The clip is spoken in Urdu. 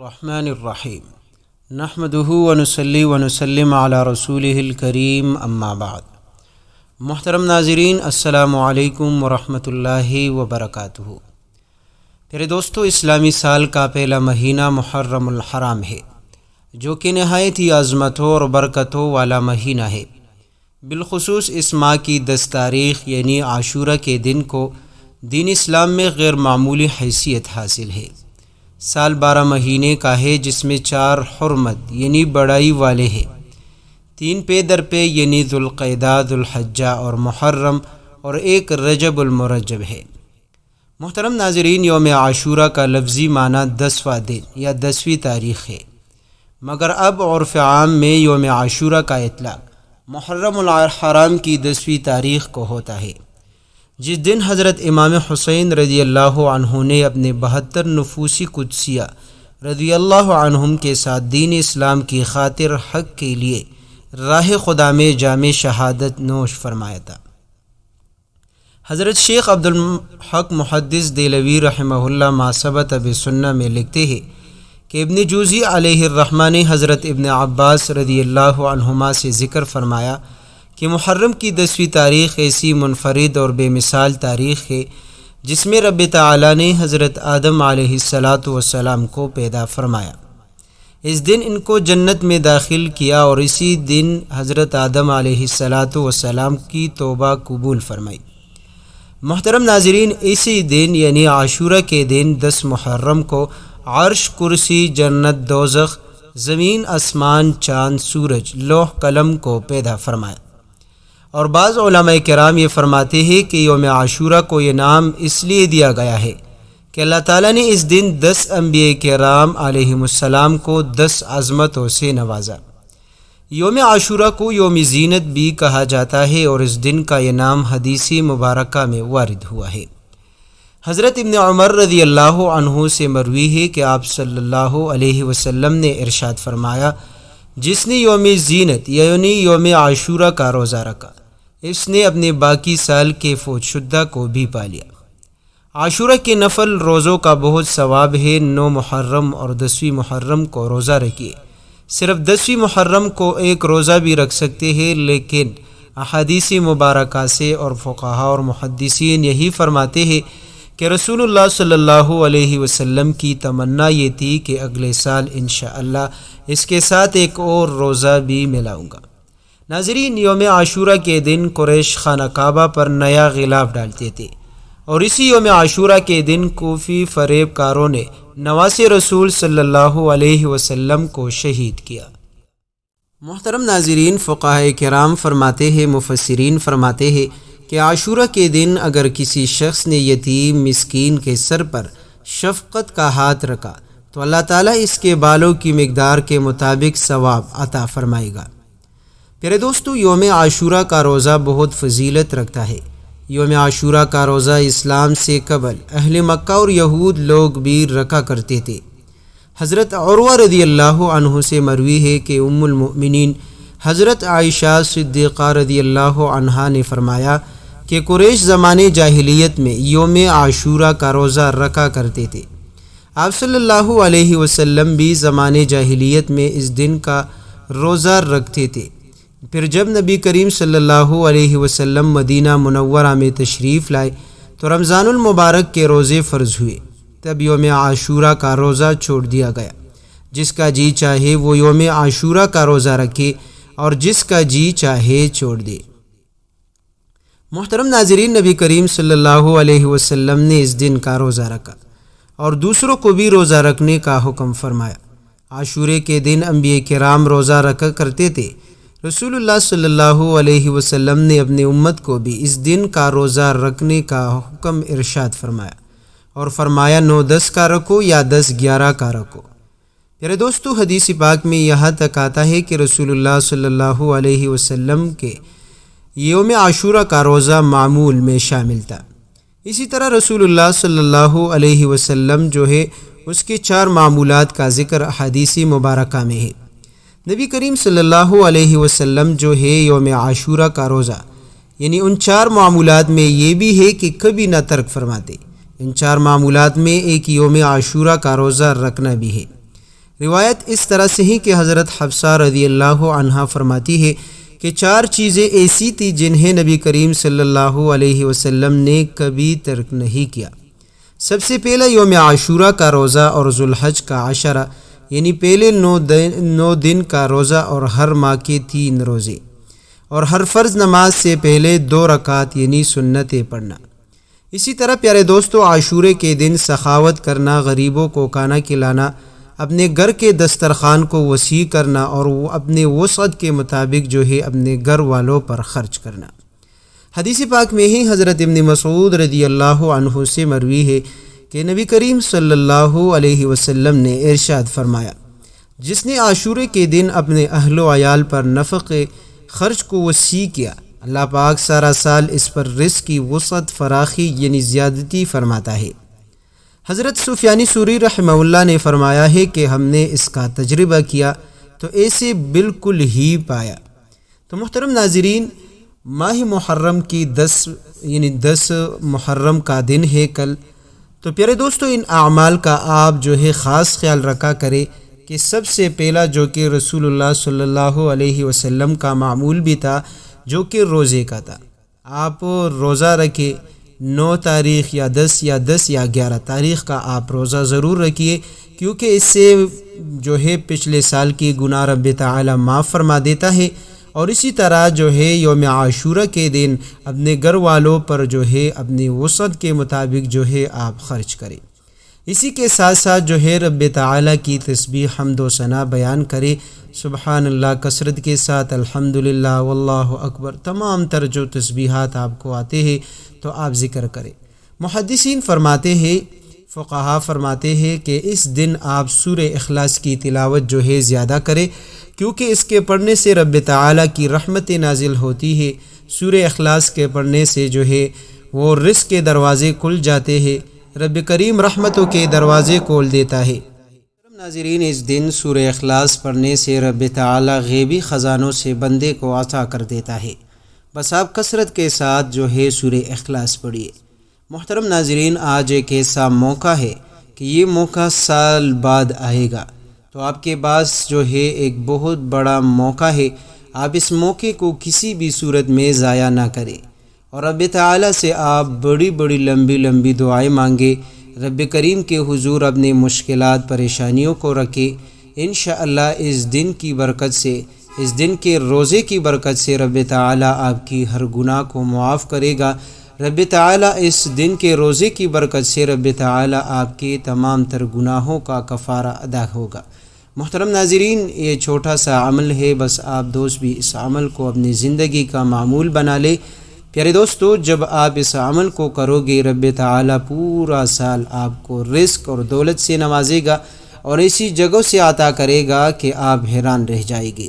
الرحمن الرحیم نحمدہ ونصلی ونسلم علی رسولہ الکریم اما بعد۔ محترم ناظرین، السلام علیکم ورحمۃ اللہ وبرکاتہ۔ پیارے دوستو، اسلامی سال کا پہلا مہینہ محرم الحرام ہے، جو کہ نہایت ہی عظمتوں اور برکتوں والا مہینہ ہے۔ بالخصوص اس ماہ کی 10 تاریخ یعنی عاشورہ کے دن کو دین اسلام میں غیر معمولی حیثیت حاصل ہے۔ سال 12 مہینے کا ہے، جس میں 4 حرمت یعنی بڑائی والے ہیں، 3 پے در پے یعنی ذوالقعدہ، ذوالحجہ اور محرم، اور 1 رجب المرجب ہے۔ محترم ناظرین، یوم عاشورہ کا لفظی معنی 10واں دن یا 10ویں تاریخ ہے، مگر اب عرف عام میں یوم عاشورہ کا اطلاق محرم الحرام کی 10ویں تاریخ کو ہوتا ہے، جس دن حضرت امام حسین رضی اللہ عنہ نے اپنے 72 نفوسی قدسیہ رضی اللہ عنہم کے ساتھ دین اسلام کی خاطر حق کے لیے راہ خدا میں جام شہادت نوش فرمایا تھا۔ حضرت شیخ عبدالحق محدث دہلوی رحمہ اللہ ما ثبت بسنہ میں لکھتے ہیں کہ ابن جوزی علیہ الرحمہ نے حضرت ابن عباس رضی اللہ عنہما سے ذکر فرمایا کہ محرم کی 10ویں تاریخ ایسی منفرد اور بے مثال تاریخ ہے جس میں رب تعالی نے حضرت آدم علیہ السلام کو پیدا فرمایا۔ اس دن ان کو جنت میں داخل کیا اور اسی دن حضرت آدم علیہ السلام کی توبہ قبول فرمائی۔ محترم ناظرین، اسی دن یعنی عاشورہ کے دن 10 محرم کو عرش، کرسی، جنت، دوزخ، زمین، آسمان، چاند، سورج، لوح قلم کو پیدا فرمایا۔ اور بعض علماء کرام یہ فرماتے ہیں کہ یوم عاشورہ کو یہ نام اس لیے دیا گیا ہے کہ اللہ تعالیٰ نے اس دن 10 انبیاء کرام علیہم السلام کو 10 عظمتوں سے نوازا۔ یوم عاشورہ کو یوم زینت بھی کہا جاتا ہے، اور اس دن کا یہ نام حدیث مبارکہ میں وارد ہوا ہے۔ حضرت ابن عمر رضی اللہ عنہ سے مروی ہے کہ آپ صلی اللہ علیہ وسلم نے ارشاد فرمایا، جس نے یوم زینت یعنی یوم عاشورہ کا روزہ رکھا، اس نے اپنے باقی سال کے فوت شدہ کو بھی پا لیا۔ عاشورہ کے نفل روزوں کا بہت ثواب ہے۔ 9 محرم اور 10ویں محرم کو روزہ رکھیے۔ صرف 10ویں محرم کو ایک روزہ بھی رکھ سکتے ہیں، لیکن احادیث مبارکہ سے اور فقہاء اور محدثین یہی فرماتے ہیں کہ رسول اللہ صلی اللہ علیہ وسلم کی تمنا یہ تھی کہ اگلے سال انشاءاللہ اس کے ساتھ ایک اور روزہ بھی ملاؤں گا۔ ناظرین، یوم عاشورہ کے دن قریش خانہ کعبہ پر نیا غلاف ڈالتے تھے، اور اسی یوم عاشورہ کے دن کوفی فریب کاروں نے نواس رسول صلی اللہ علیہ وسلم کو شہید کیا۔ محترم ناظرین، فقہاء کرام فرماتے ہیں، مفسرین فرماتے ہیں کہ عاشورہ کے دن اگر کسی شخص نے یتیم مسکین کے سر پر شفقت کا ہاتھ رکھا تو اللہ تعالیٰ اس کے بالوں کی مقدار کے مطابق ثواب عطا فرمائے گا۔ پیارے دوستو، یوم عاشورہ کا روزہ بہت فضیلت رکھتا ہے۔ یوم عاشورہ کا روزہ اسلام سے قبل اہل مکہ اور یہود لوگ بھی رکھا کرتے تھے۔ حضرت عروہ رضی اللہ عنہ سے مروی ہے کہ ام المؤمنین حضرت عائشہ صدیقہ رضی اللہ عنہا نے فرمایا کہ قریش زمانے جاہلیت میں یوم عاشورہ کا روزہ رکھا کرتے تھے۔ آپ صلی اللہ علیہ وسلم بھی زمانے جاہلیت میں اس دن کا روزہ رکھتے تھے۔ پھر جب نبی کریم صلی اللہ علیہ وسلم مدینہ منورہ میں تشریف لائے تو رمضان المبارک کے روزے فرض ہوئے، تب یوم عاشورہ کا روزہ چھوڑ دیا گیا۔ جس کا جی چاہے وہ یوم عاشورہ کا روزہ رکھے اور جس کا جی چاہے چھوڑ دے۔ محترم ناظرین، نبی کریم صلی اللہ علیہ وسلم نے اس دن کا روزہ رکھا اور دوسروں کو بھی روزہ رکھنے کا حکم فرمایا۔ عاشورے کے دن انبیاء کرام روزہ رکھا کرتے تھے۔ رسول اللہ صلی اللہ علیہ وسلم نے اپنی امت کو بھی اس دن کا روزہ رکھنے کا حکم ارشاد فرمایا، اور فرمایا 9-10 کا رکھو یا 10-11 کا رکھو۔ میرے دوستو، حدیث پاک میں یہاں تک آتا ہے کہ رسول اللہ صلی اللہ علیہ وسلم کے یوم عاشورہ کا روزہ معمول میں شامل تھا۔ اسی طرح رسول اللہ صلی اللہ علیہ وسلم جو ہے اس کے 4 معمولات کا ذکر احادیث مبارکہ میں ہے۔ نبی کریم صلی اللہ علیہ وسلم جو ہے یوم عاشورہ کا روزہ یعنی ان 4 معمولات میں یہ بھی ہے کہ کبھی نہ ترک فرماتے۔ ان 4 معمولات میں ایک یوم عاشورہ کا روزہ رکھنا بھی ہے۔ روایت اس طرح سے ہی کہ حضرت حفصہ رضی اللہ عنہا فرماتی ہے کہ 4 چیزیں ایسی تھیں جنہیں نبی کریم صلی اللہ علیہ وسلم نے کبھی ترک نہیں کیا۔ سب سے پہلا یوم عاشورہ کا روزہ اور ذوالحج کا عشرہ، یعنی پہلے 9 دن کا روزہ اور ہر ماہ کے 3 روزے، اور ہر فرض نماز سے پہلے 2 رکعت یعنی سنتیں پڑھنا۔ اسی طرح پیارے دوستو، عاشورے کے دن سخاوت کرنا، غریبوں کو کھانا کھلانا، اپنے گھر کے دسترخوان کو وسیع کرنا اور وہ اپنے وسعت کے مطابق اپنے گھر والوں پر خرچ کرنا۔ حدیث پاک میں ہی حضرت ابن مسعود رضی اللہ عنہ سے مروی ہے کہ نبی کریم صلی اللہ علیہ وسلم نے ارشاد فرمایا، جس نے عاشورے کے دن اپنے اہل و عیال پر نفق خرچ کو وسیع کیا، اللہ پاک سارا سال اس پر رزق کی وسعت فراخی یعنی زیادتی فرماتا ہے۔ حضرت سفیان ثوری رحمہ اللہ نے فرمایا ہے کہ ہم نے اس کا تجربہ کیا تو ایسے بالکل ہی پایا۔ تو محترم ناظرین، ماہ محرم کی 10 محرم کا دن ہے کل، تو پیارے دوستو ان اعمال کا آپ خاص خیال رکھا کرے کہ سب سے پہلا جو کہ رسول اللہ صلی اللہ علیہ وسلم کا معمول بھی تھا، جو کہ روزے کا تھا۔ آپ روزہ رکھے، 9 تاریخ یا 10 یا 11 تاریخ کا آپ روزہ ضرور رکھیے، کیونکہ اس سے پچھلے سال کی گناہ رب تعالی معاف فرما دیتا ہے۔ اور اسی طرح یوم عاشورہ کے دن اپنے گھر والوں پر اپنی وسعت کے مطابق آپ خرچ کریں۔ اسی کے ساتھ ساتھ رب تعالی کی تسبیح، حمد و ثنا بیان کرے، سبحان اللہ کثرت کے ساتھ، الحمدللہ واللہ اکبر، تمام تر جو تسبیحات آپ کو آتے ہیں تو آپ ذکر کریں۔ محدثین فرماتے ہیں، فقہا فرماتے ہیں کہ اس دن آپ سورہ اخلاص کی تلاوت زیادہ کریں، کیونکہ اس کے پڑھنے سے رب تعالی کی رحمت نازل ہوتی ہے۔ سورہ اخلاص کے پڑھنے سے وہ رزق کے دروازے کھل جاتے ہیں، رب کریم رحمتوں کے دروازے کھول دیتا ہے۔ ناظرین، اس دن سورہ اخلاص پڑھنے سے رب تعالی غیبی خزانوں سے بندے کو عطا کر دیتا ہے۔ بس آپ کثرت کے ساتھ سورہ اخلاص پڑھیے۔ محترم ناظرین، آج ایک ایسا موقع ہے کہ یہ موقع سال بعد آئے گا، تو آپ کے پاس ایک بہت بڑا موقع ہے۔ آپ اس موقع کو کسی بھی صورت میں ضائع نہ کریں، اور رب تعالی سے آپ بڑی لمبی دعائیں مانگے، رب کریم کے حضور اپنے مشکلات پریشانیوں کو رکھے۔ انشاءاللہ اس دن کی برکت سے، اس دن کے روزے کی برکت سے رب تعالی آپ کی ہر گناہ کو معاف کرے گا۔ رب تعالی اس دن کے روزے کی برکت سے رب تعالی آپ کے تمام تر گناہوں کا کفارہ ادا ہوگا۔ محترم ناظرین، یہ چھوٹا سا عمل ہے، بس آپ دوست بھی اس عمل کو اپنی زندگی کا معمول بنا لے۔ پیارے دوستو، جب آپ اس عمل کو کرو گے، رب تعالی پورا سال آپ کو رزق اور دولت سے نوازے گا، اور ایسی جگہوں سے عطا کرے گا کہ آپ حیران رہ جائیں گے۔